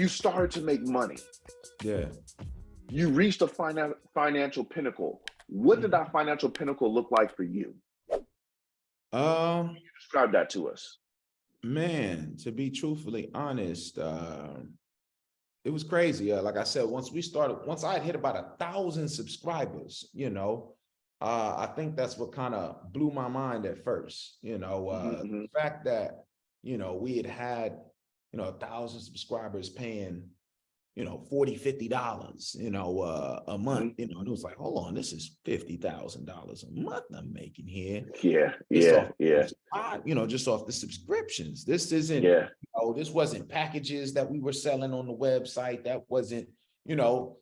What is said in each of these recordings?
you started to make money, Yeah. you reached a financial pinnacle. What did that financial pinnacle look like for you? Um, Describe that to us. Man, to be truthfully honest, it was crazy. Like I said, once I had hit about 1,000 subscribers, I think that's what kind of blew my mind at first. The fact that, we had 1,000 subscribers paying, $40, $50, a month, and it was like, hold on, this is $50,000 a month I'm making here. Just off the subscriptions. This isn't, this wasn't packages that we were selling on the website. That wasn't, so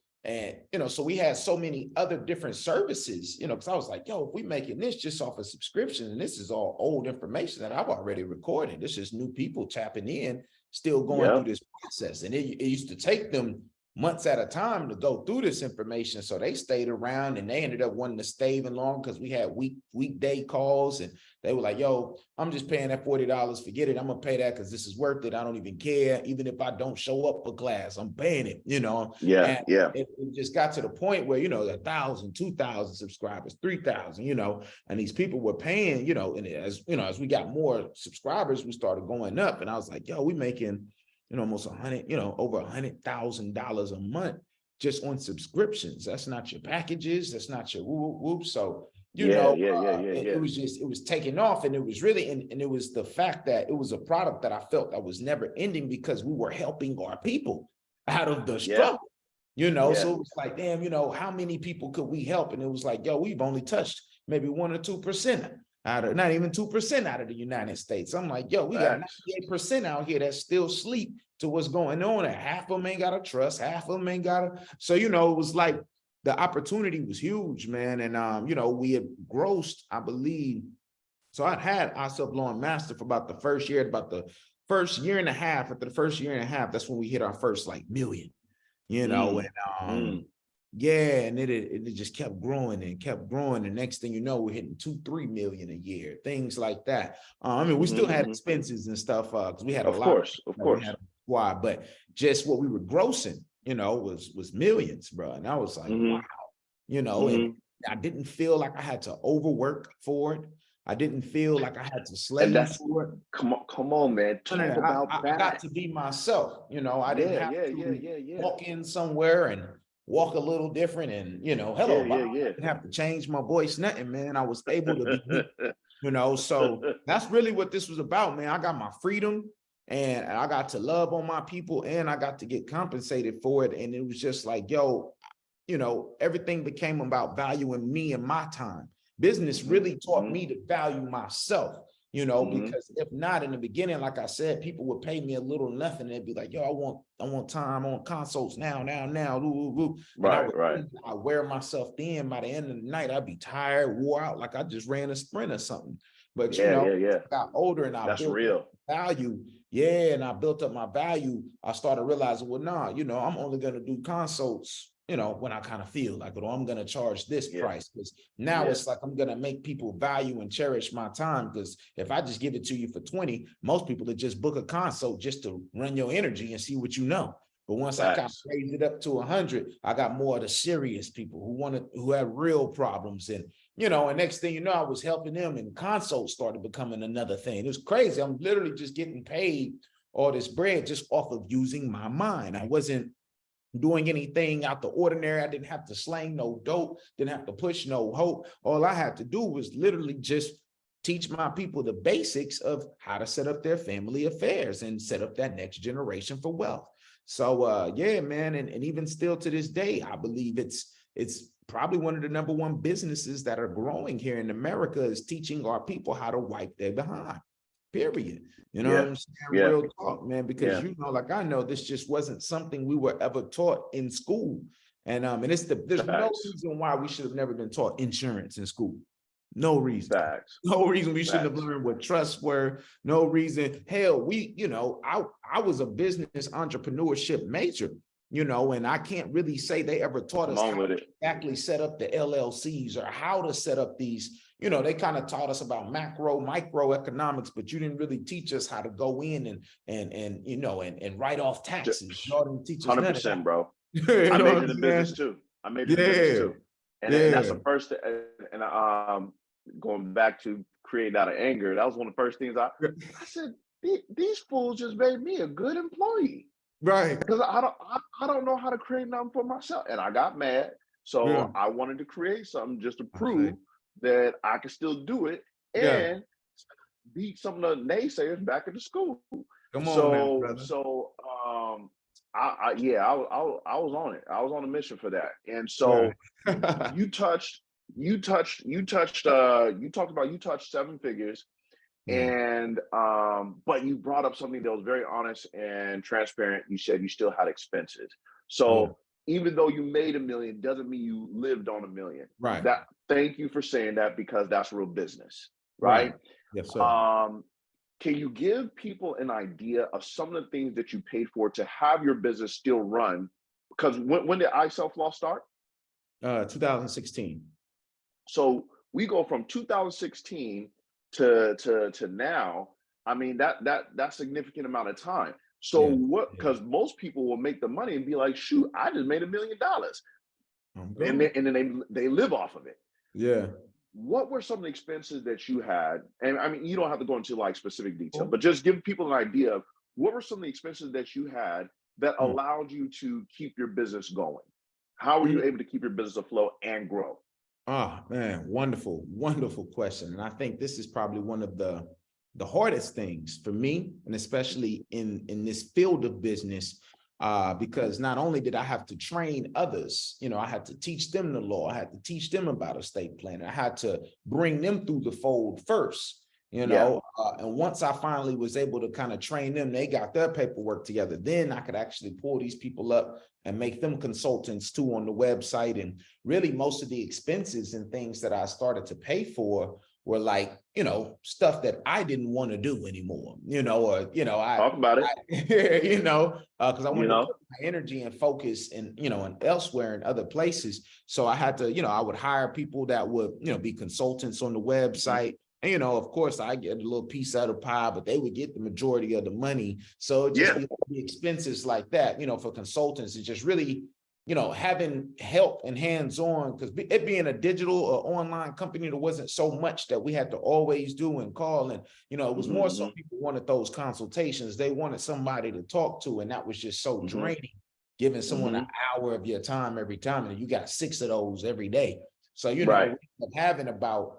we had so many other different services, because I was like, yo, if we making this just off a subscription, and this is all old information that I've already recorded, this is new people tapping in, still going through this process. And it used to take them months at a time to go through this information. So they stayed around, and they ended up wanting to stay even longer because we had weekday calls, and they were like, yo, I'm just paying that $40. Forget it. I'm going to pay that because this is worth it. I don't even care. Even if I don't show up for class, I'm paying it, It just got to the point where, 1,000, 2,000 subscribers, 3,000, and these people were paying, and as we got more subscribers, we started going up. And I was like, yo, we making, almost over $100,000 a month just on subscriptions. That's not your packages. That's not your whoop. So, it was taking off, and it was really, and it was the fact that it was a product that I felt that was never ending because we were helping our people out of the struggle, so it was like, damn, how many people could we help? And it was like, yo, we've only touched maybe 1 or 2% not even 2% out of the United States. I'm like, yo, we got 98% out here that still sleep to what's going on. And half of them ain't got a trust, half of them ain't got a, so, it was like the opportunity was huge, man. And, we had grossed, I believe, so I'd had ourselves Law and Master for about the first year, about the first year and a half. After the first year and a half, that's when we hit our first million, and it just kept growing and kept growing. The next thing you know, we're hitting 2-3 million a year, things like that. We still had expenses and stuff because we had of course. We had a squad, but just what we were grossing, was millions, bro. And I was like, wow, and I didn't feel like I had to overwork for it. I didn't feel like I had to slave for it. Come on, man. Talk about that. I got to be myself. I didn't have to walk in somewhere and walk a little different, and hello, I didn't have to change my voice, nothing, man. I was able to be, so that's really what this was about, man. I got my freedom, and I got to love on my people, and I got to get compensated for it. And it was just like, yo, everything became about valuing me and my time. Business really taught me to value myself, because if not, in the beginning, like I said, people would pay me a little nothing. They'd be like, yo, I want time on consults now. Right. I wear myself thin. By the end of the night, I'd be tired, wore out, like I just ran a sprint or something. But I got older, and I built up value. And I built up my value. I started realizing, well, I'm only going to do consults, when I kind of feel like it, or I'm going to charge this price, because now it's like, I'm going to make people value and cherish my time. Because if I just give it to you for 20, most people would just book a consult just to run your energy and see what you know. But once I kind of raised it up to 100, I got more of the serious people who had real problems. And, and next thing you know, I was helping them, and consults started becoming another thing. It was crazy. I'm literally just getting paid all this bread just off of using my mind. I wasn't doing anything out the ordinary. I didn't have to slang no dope, didn't have to push no hope. All I had to do was literally just teach my people the basics of how to set up their family affairs and set up that next generation for wealth. So man, and even still to this day, I believe it's probably one of the number one businesses that are growing here in America, is teaching our people how to wipe their behind. Period. What I'm saying? Real talk, man, because like I know, this just wasn't something we were ever taught in school. And there's no reason why we should have never been taught insurance in school. No reason. No reason we shouldn't have learned what trusts were. No reason. Hell, I was a business entrepreneurship major, and I can't really say they ever taught us how to exactly set up the LLCs or how to set up these, they kind of taught us about microeconomics, but you didn't really teach us how to go in and write off taxes. You didn't teach us 100%, bro. you I know majored in business too. And that's the first, and going back to creating out of anger, that was one of the first things I said, these fools just made me a good employee. Right. Because I don't know how to create nothing for myself. And I got mad. So I wanted to create something just to prove that I could still do it and beat some of the naysayers back at the school. Come on, now, brother. I was on it. I was on a mission for that. And so you talked about 7 figures. And but you brought up something that was very honest and transparent. You said you still had expenses. So even though you made $1 million doesn't mean you lived on $1 million. Right. Thank you for saying that, because that's real business, right? Yes, sir. Can you give people an idea of some of the things that you paid for to have your business still run? Because when did iSelfLaw start? 2016. So we go from 2016 to now. I mean, that's significant amount of time. So because most people will make the money and be like, shoot, I just made $1 million. And then they live off of it. Yeah. What were some of the expenses that you had? And I mean, you don't have to go into like specific detail, but just give people an idea of what were some of the expenses that you had that allowed you to keep your business going? How were you able to keep your business afloat and grow? Oh man, wonderful, wonderful question. And I think this is probably one of the hardest things for me, and especially in this field of business, because not only did I have to train others, I had to teach them the law, I had to teach them about estate planning, I had to bring them through the fold first, and once I finally was able to kind of train them, they got their paperwork together, then I could actually pull these people up and make them consultants too on the website. And really most of the expenses and things that I started to pay for were like, stuff that I didn't want to do anymore, Talk about it, because I wanted to put my energy and focus and elsewhere in other places. So I had to, I would hire people that would, be consultants on the website. And, of course, I get a little piece out of the pie, but they would get the majority of the money. So it just be expenses like that, for consultants. It's just really, having help and hands-on, because it being a digital or online company, there wasn't so much that we had to always do and call. And, it was more so people wanted those consultations. They wanted somebody to talk to. And that was just so draining, giving someone an hour of your time every time. And you got 6 of those every day. So, having about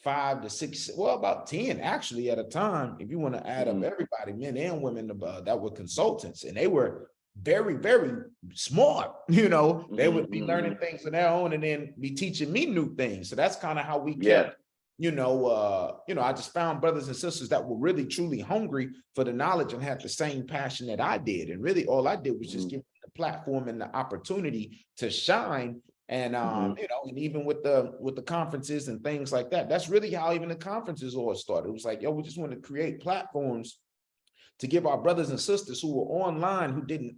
5 to 6, well, about 10 actually at a time, if you want to add up everybody, men and women that were consultants, and they were very, very smart. They would be learning things on their own and then be teaching me new things. So that's kind of how we kept, I just found brothers and sisters that were really truly hungry for the knowledge and had the same passion that I did. And really all I did was just give them the platform and the opportunity to shine. And and even with the conferences and things like that, that's really how even the conferences all started. It was like, we just want to create platforms to give our brothers and sisters who were online, who didn't,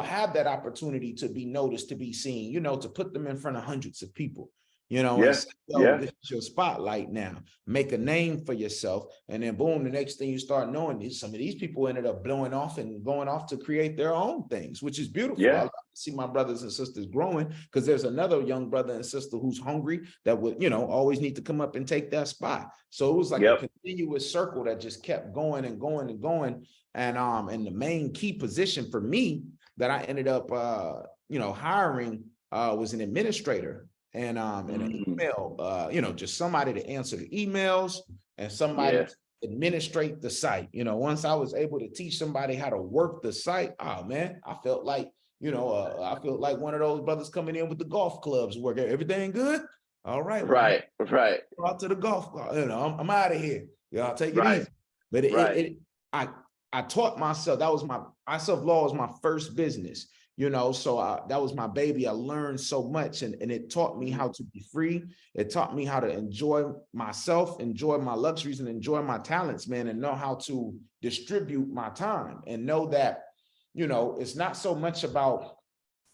have that opportunity to be noticed, to be seen, to put them in front of hundreds of people, and say, this is your spotlight now, make a name for yourself. And then boom, the next thing you start knowing is some of these people ended up blowing off and going off to create their own things, which is beautiful. I love to see my brothers and sisters growing, because there's another young brother and sister who's hungry that would, always need to come up and take that spot. So it was like a continuous circle that just kept going and going and going. And the main key position for me that I ended up, hiring was an administrator and an email, just somebody to answer the emails and somebody to administrate the site. Once I was able to teach somebody how to work the site, oh man, I felt like, I felt like one of those brothers coming in with the golf clubs, working everything good. All right. Right. Go out to the golf club. I'm out of here. Y'all take it easy. But I taught myself, that was iSelfLaw was my first business, so that was my baby. I learned so much and it taught me how to be free. It taught me how to enjoy myself, enjoy my luxuries, and enjoy my talents, man, and know how to distribute my time and know that, it's not so much about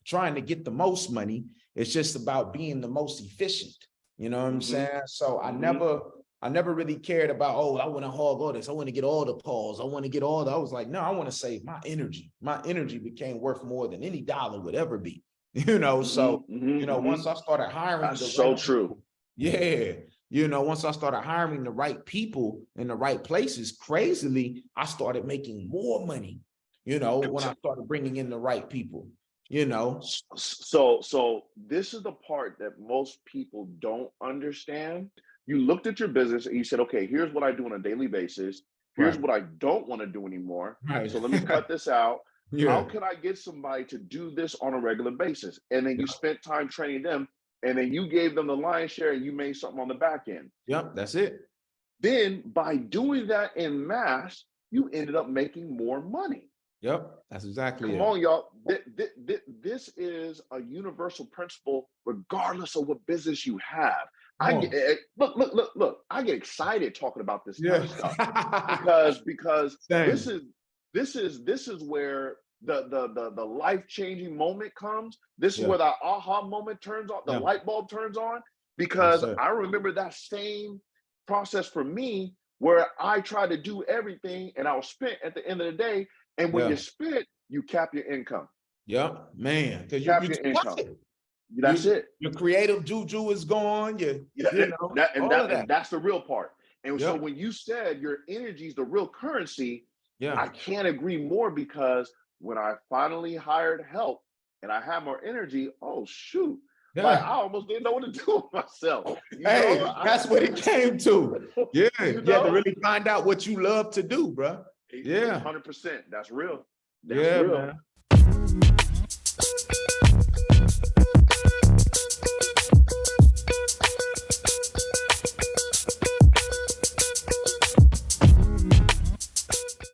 trying to get the most money. It's just about being the most efficient. You know what I'm saying? So I Mm-hmm. never really cared about, oh, I want to hog all this. I want to get all the calls. I want to get all the, I was like, no, I want to save my energy. My energy became worth more than any dollar would ever be, you know? So, Mm-hmm. Mm-hmm. you know, Mm-hmm. once I started hiring That's the so right true. people, yeah, you know, once I started hiring the right people in the right places, crazily, I started making more money, you know, when I started bringing in the right people, you know? So this is the part that most people don't understand. You looked at your business and you said, okay, here's what I do on a daily basis. Here's Right, what I don't want to do anymore. right. So let me cut this out. How Yeah, can I get somebody to do this on a regular basis? And then you spent time training them, and then you gave them the lion's share and you made something on the back end. yep, that's it. Then by doing that in mass, you ended up making more money. Yep, that's exactly Come it. on, y'all. This is a universal principle, regardless of what business you have. Come I get on. look. I get excited talking about this kind Yeah. of stuff because Same. this is where the life-changing moment comes. This is Yeah. where the aha moment turns on, the Yeah. light bulb turns on, Yes, because sir. I remember that same process for me where I tried to do everything and I was spent at the end of the day. And when Yeah. you spit, you cap your income. Yep, man. Because Cap you your too income. quiet. That's it. Your creative juju is gone. Yeah, You know, all of that. and that's the real part. And so Yep. when you said your energy is the real currency, Yeah. I can't agree more, because when I finally hired help and I had more energy, oh shoot, like I Yeah. almost didn't know what to do with myself. You know, Hey, that's what it came to. Yeah. you You had to know, really find out what you love to do, bro. Yeah. 100%. That's real. That's Yeah, real. man.